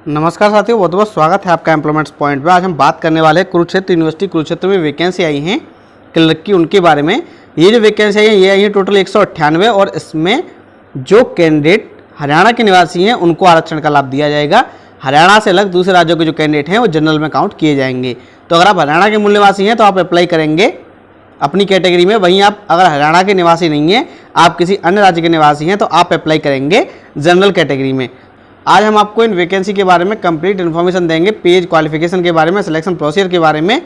नमस्कार साथियों, बहुत बहुत स्वागत है आपका एम्प्लॉयमेंट्स पॉइंट पे। आज हम बात करने वाले हैं कुरुक्षेत्र यूनिवर्सिटी कुरुक्षेत्र में वैकेंसी आई हैं क्लर्क की, उनके बारे में। ये जो वैकेंसी आई है ये आई है टोटल 198 और इसमें जो कैंडिडेट हरियाणा के निवासी हैं उनको आरक्षण का लाभ दिया जाएगा। हरियाणा से अलग दूसरे राज्यों के जो कैंडिडेट हैं वो जनरल में काउंट किए जाएंगे। तो अगर आप हरियाणा के मूल निवासी हैं तो आप अप्लाई करेंगे अपनी कैटेगरी में। वहीं आप अगर हरियाणा के निवासी नहीं हैं, आप किसी अन्य राज्य के निवासी हैं, तो आप अप्लाई करेंगे जनरल कैटेगरी में। आज हम आपको इन वैकेंसी के बारे में कंप्लीट इन्फॉर्मेशन देंगे, पेज क्वालिफिकेशन के बारे में, सिलेक्शन प्रोसीजर के बारे में।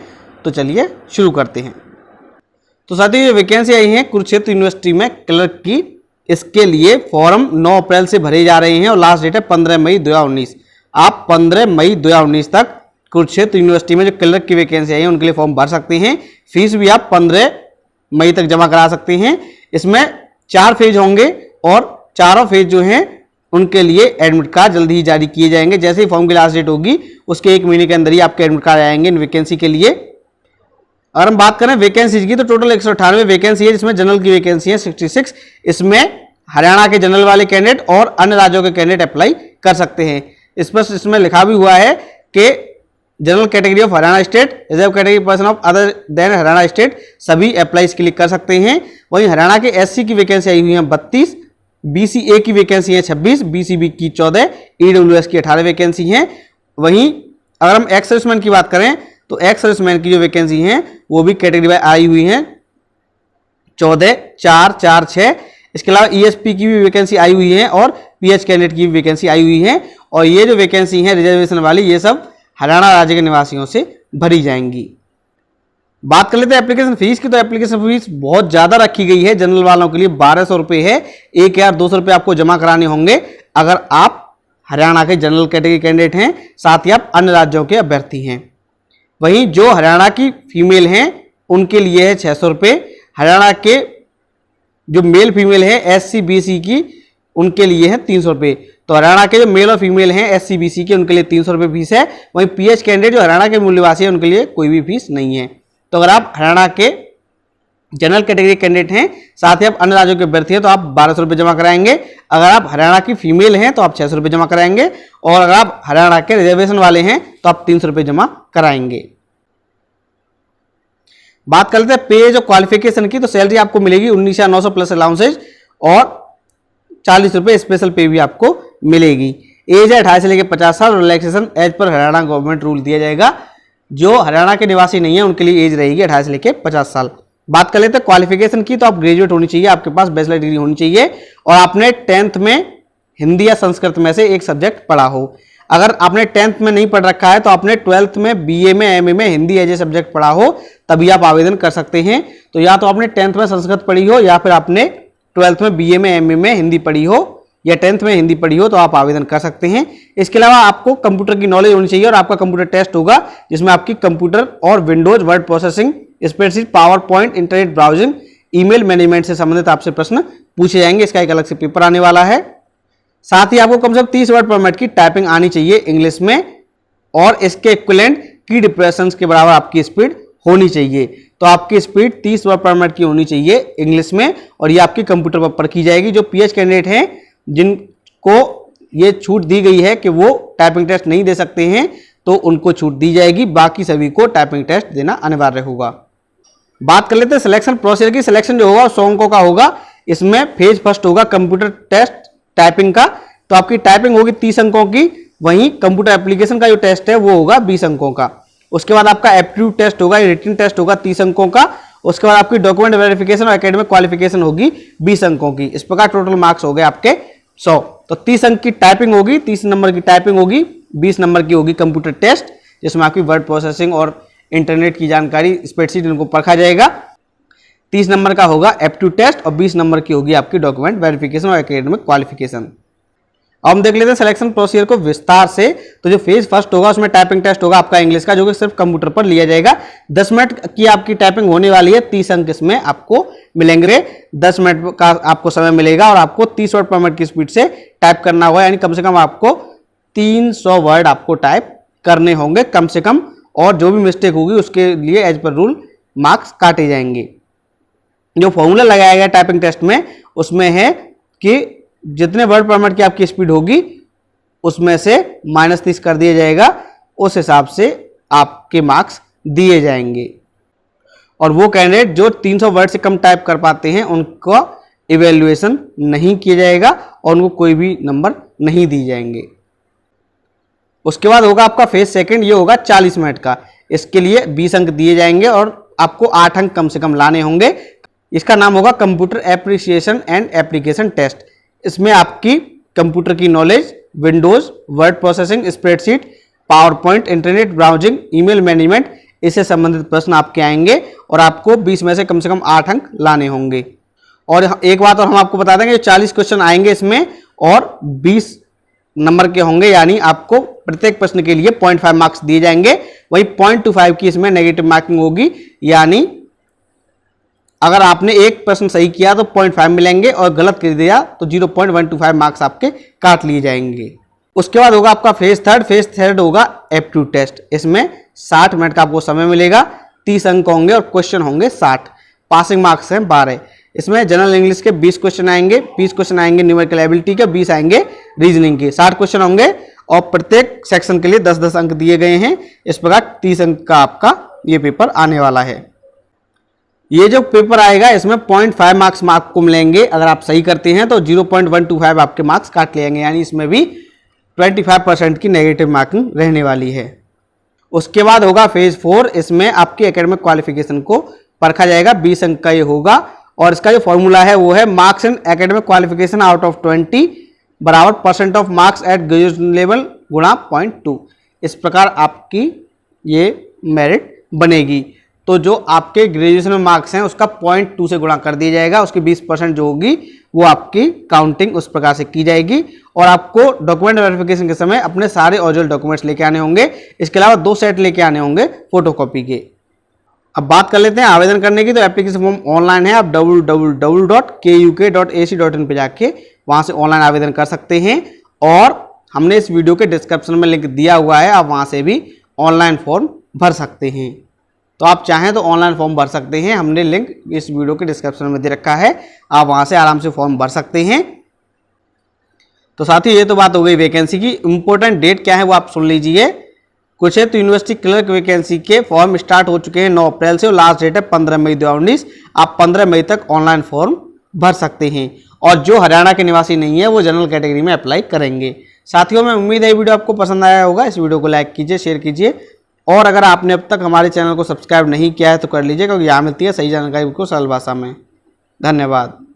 तो चलिए शुरू करते हैं। तो साथियों, ये वैकेंसी आई है कुरुक्षेत्र यूनिवर्सिटी में क्लर्क की। इसके लिए फॉर्म 9 अप्रैल से भरे जा रहे हैं और लास्ट डेट है 15 मई 2019। आप 15 मई 2019 तक कुरुक्षेत्र यूनिवर्सिटी में जो क्लर्क की वैकेंसी आई है उनके लिए फॉर्म भर सकते हैं। फीस भी आप 15 मई तक जमा करा सकते हैं। इसमें 4 फेज होंगे और चारों फेज जो हैं उनके लिए एडमिट कार्ड जल्दी ही जारी किए जाएंगे। जैसे ही फॉर्म की लास्ट डेट होगी उसके 1 महीने के अंदर ही आपके एडमिट कार्ड आएंगे इन वैकेंसी के लिए। अगर हम बात करें वैकेंसीज की तो टोटल 198 वैकेंसी है, जिसमें जनरल की वैकेंसी है 66। इसमें हरियाणा के जनरल वाले कैंडिडेट और अन्य राज्यों के कैंडिडेट अप्लाई कर सकते हैं। इसमें लिखा भी हुआ है कि general category of Haryana state, reserve category person of other than Haryana state सभी अप्लाई इसके लिए कर सकते हैं। वहीं हरियाणा के एससी की वैकेंसी आई हुई है 32, बीसीए की वैकेंसी है 26, बीसीबी की 14, ईडब्ल्यूएस की 18 वैकेंसी हैं। वहीं अगर हम एक्स सर्विसमैन की बात करें तो एक्स सर्विसमैन की जो वैकेंसी हैं वो भी कैटेगरी वाइज आई हुई हैं 14, 4, 4, 6। इसके अलावा ईएसपी की भी वैकेंसी आई हुई है और पीएच कैंडिडेट की भी वैकेंसी आई हुई है। और ये जो वैकेंसी है रिजर्वेशन वाली, ये सब हरियाणा राज्य के निवासियों से भरी जाएंगी। बात कर लेते हैं एप्लीकेशन फीस की। तो एप्लीकेशन फीस बहुत ज़्यादा रखी गई है। जनरल वालों के लिए 1200 रुपये है। 1200 रुपये आपको जमा कराने होंगे अगर आप हरियाणा के जनरल कैटेगरी कैंडिडेट हैं, साथ ही आप अन्य राज्यों के अभ्यर्थी हैं। वहीं जो हरियाणा की फीमेल हैं उनके लिए है 600 रुपये। हरियाणा के जो मेल फीमेल है एससी बीसी की, उनके लिए है 300 रुपये। तो हरियाणा के जो मेल और फीमेल हैं एससी बीसी के, उनके लिए 300 रुपये फीस है। वहीं पीएच कैंडिडेट जो हरियाणा के मूल निवासी है उनके लिए कोई भी फीस नहीं है। तो अगर आप हरियाणा के जनरल कैटेगरी कैंडिडेट हैं, साथ ही आप अन्य राज्यों के अभ्यर्थी हैं, तो आप 1200 रुपये जमा कराएंगे। अगर आप हरियाणा की फीमेल हैं तो आप 600 रुपये जमा कराएंगे। और अगर आप हरियाणा के रिजर्वेशन वाले हैं तो आप 300 रुपये जमा कराएंगे। बात करते हैं पेज और क्वालिफिकेशन की। तो सैलरी आपको मिलेगी 19,900 प्लस अलाउंसेज और 40 रुपये स्पेशल पे भी आपको मिलेगी। एज है 28 से लेकर 50 साल। Relaxation as per Haryana government rule दिया जाएगा। जो हरियाणा के निवासी नहीं है उनके लिए एज रहेगी 28 से लेकर 50 साल। बात कर लेते हैं क्वालिफिकेशन की। तो आप ग्रेजुएट होनी चाहिए, आपके पास बैचलर डिग्री होनी चाहिए और आपने 10th में हिंदी या संस्कृत में से एक सब्जेक्ट पढ़ा हो। अगर आपने 10th में नहीं पढ़ रखा है तो आपने 12th में बीए में एमए में हिंदी एज ए सब्जेक्ट पढ़ा हो, तभी आप आवेदन कर सकते हैं। तो या तो आपने 10th में संस्कृत पढ़ी हो या फिर आपने 12th में बीए में एमए में हिंदी पढ़ी हो या 10th में हिंदी पढ़ी हो, तो आप आवेदन कर सकते हैं। इसके अलावा आपको कंप्यूटर की नॉलेज होनी चाहिए और आपका कंप्यूटर टेस्ट होगा जिसमें आपकी कंप्यूटर और Windows, word processing, spreadsheet, PowerPoint, internet browsing, email management से संबंधित आपसे प्रश्न पूछे जाएंगे। इसका एक अलग से पेपर आने वाला है। साथ ही आपको कम से कम 30 वर्ड पर मिनट की टाइपिंग आनी चाहिए इंग्लिश में और इसके इक्विवेलेंट की डिप्रेशंस के बराबर आपकी स्पीड होनी चाहिए। तो आपकी स्पीड 30 वर्ड पर मिनट की होनी चाहिए इंग्लिश में और ये आपकी कंप्यूटर पर की जाएगी। जो पीएच कैंडिडेट हैं जिनको ये छूट दी गई है कि वो टाइपिंग टेस्ट नहीं दे सकते हैं, तो उनको छूट दी जाएगी। बाकी सभी को टाइपिंग टेस्ट देना अनिवार्य होगा। बात कर लेते हैं सिलेक्शन प्रोसीजर की। सिलेक्शन जो होगा 100 अंकों का होगा। इसमें फेज फर्स्ट होगा कंप्यूटर टेस्ट टाइपिंग का। तो आपकी टाइपिंग होगी 30 अंकों की। वहीं कंप्यूटर एप्लीकेशन का जो टेस्ट है वो होगा 20 अंकों का। उसके बाद आपका एप्टीट्यूड टेस्ट होगा, रिटन टेस्ट होगा 30 अंकों का। उसके बाद आपकी डॉक्यूमेंट वेरिफिकेशन और एकेडमिक क्वालिफिकेशन होगी 20 अंकों की। इस प्रकार टोटल मार्क्स हो गए आपके 100। तो 30 अंक की टाइपिंग होगी, 30 नंबर की टाइपिंग होगी, 20 नंबर की होगी कंप्यूटर टेस्ट जिसमें आपकी वर्ड प्रोसेसिंग और इंटरनेट की जानकारी, स्प्रेडशीट, इनको परखा जाएगा। 30 नंबर का होगा एप्टीट्यूड टेस्ट और 20 नंबर की होगी आपकी डॉक्यूमेंट वेरिफिकेशन और एकेडमिक क्वालिफिकेशन। अब हम देख लेते हैं सिलेक्शन प्रोसीजर को विस्तार से। तो जो फेज फर्स्ट होगा उसमें टाइपिंग टेस्ट होगा आपका इंग्लिश का, जो कि सिर्फ कंप्यूटर पर लिया जाएगा। 10 मिनट की आपकी टाइपिंग होने वाली है। 30 अंक इसमें आपको मिलेंगे। 10 मिनट का आपको समय मिलेगा और आपको 30 वर्ड पर मिनट की स्पीड से टाइप करना होगा, यानी कम से कम आपको 300 वर्ड आपको टाइप करने होंगे कम से कम। और जो भी मिस्टेक होगी उसके लिए एज पर रूल मार्क्स काटे जाएंगे। जो फॉर्मूला लगाया गया टाइपिंग टेस्ट में उसमें है कि जितने वर्ड पर मिनट की आपकी स्पीड होगी उसमें से -30 कर दिया जाएगा, उस हिसाब से आपके मार्क्स दिए जाएंगे। और वो कैंडिडेट जो 300 वर्ड से कम टाइप कर पाते हैं उनका इवैल्यूएशन नहीं किया जाएगा और उनको कोई भी नंबर नहीं दिए जाएंगे। उसके बाद होगा आपका फेज सेकंड, ये होगा 40 मिनट का। इसके लिए 20 अंक दिए जाएंगे और आपको 8 अंक कम से कम लाने होंगे। इसका नाम होगा computer appreciation and application test. इसमें आपकी कंप्यूटर की knowledge, Windows, word processing, spreadsheet, PowerPoint, internet browsing, email management, इससे संबंधित प्रश्न आपके आएंगे और आपको 20 में से कम 8 अंक लाने होंगे। और एक बात और हम आपको बता देंगे, 40 क्वेश्चन आएंगे इसमें और 20 नंबर के होंगे, यानी आपको प्रत्येक प्रश्न के लिए 0.5 मार्क्स दिए जाएंगे। वही 0.25 की इसमें नेगेटिव मार्किंग होगी, यानी अगर आपने एक प्रश्न सही किया तो 0.5 मिलेंगे और गलत कर दिया तो 0.125 मार्क्स आपके काट लिए जाएंगे। उसके बाद होगा आपका फेज थर्ड। फेज थर्ड होगा एप्टीट्यूड टेस्ट। इसमें 60 मिनट का आपको समय मिलेगा, 30 अंक होंगे और क्वेश्चन होंगे 60। पासिंग मार्क्स हैं 12। इसमें जनरल इंग्लिश के 20 क्वेश्चन आएंगे, 20 क्वेश्चन आएंगे न्यूमेरिकल एबिलिटी के, 20 आएंगे रीजनिंग के, 60 क्वेश्चन होंगे और प्रत्येक सेक्शन के लिए 10-10 अंक दिए गए हैं। इस प्रकार 30 अंक का आपका ये पेपर आने वाला है। ये जो पेपर आएगा इसमें 0.5 मार्क्स को मिलेंगे। अगर आप सही करते हैं तो 0.125 आपके मार्क्स काट लेंगे, यानी इसमें भी 25% की नेगेटिव मार्किंग रहने वाली है। उसके बाद होगा फेज 4। इसमें आपकी एकेडमिक क्वालिफिकेशन को परखा जाएगा, 20 अंक का ये होगा और इसका जो फॉर्मूला है वो है marks in academic qualification out of 20 बराबर % of marks at graduation level गुणा 0.2। इस प्रकार आपकी ये मेरिट बनेगी। तो जो आपके ग्रेजुएशन में मार्क्स हैं उसका 0.2 से गुणा कर दिया जाएगा, उसकी 20% जो होगी वो आपकी काउंटिंग उस प्रकार से की जाएगी। और आपको डॉक्यूमेंट वेरिफिकेशन के समय अपने सारे ओरिजिनल डॉक्यूमेंट्स लेके आने होंगे। इसके अलावा 2 सेट लेके आने होंगे फोटोकॉपी के। अब बात कर लेते हैं आवेदन करने की। तो एप्लीकेशन फॉर्म ऑनलाइन है, आप www.kuk.ac.in पे जाके वहां से ऑनलाइन आवेदन कर सकते हैं और हमने इस वीडियो के डिस्क्रिप्शन में लिंक दिया हुआ है, आप वहां से भी ऑनलाइन फॉर्म भर सकते हैं। तो आप चाहें तो ऑनलाइन फॉर्म भर सकते हैं, हमने लिंक इस वीडियो के डिस्क्रिप्शन में दे रखा है, आप वहां से आराम से फॉर्म भर सकते हैं। तो साथ ही ये तो बात हो गई वैकेंसी की। इंपॉर्टेंट डेट क्या है वो आप सुन लीजिए। कुरुक्षेत्र यूनिवर्सिटी क्लर्क वैकेंसी के फॉर्म स्टार्ट हो चुके हैं 9 अप्रैल से और लास्ट डेट है 15 मई 2019। आप 15 मई तक ऑनलाइन फॉर्म भर सकते हैं और जो हरियाणा के निवासी नहीं है वो जनरल कैटेगरी में अप्लाई करेंगे। साथियों, मैं उम्मीद है ये वीडियो आपको पसंद आया होगा। इस वीडियो को लाइक कीजिए, शेयर कीजिए और अगर आपने अब तक हमारे चैनल को सब्सक्राइब नहीं किया है तो कर लीजिए, क्योंकि यहाँ मिलती है सही जानकारी को सरल भाषा में। धन्यवाद।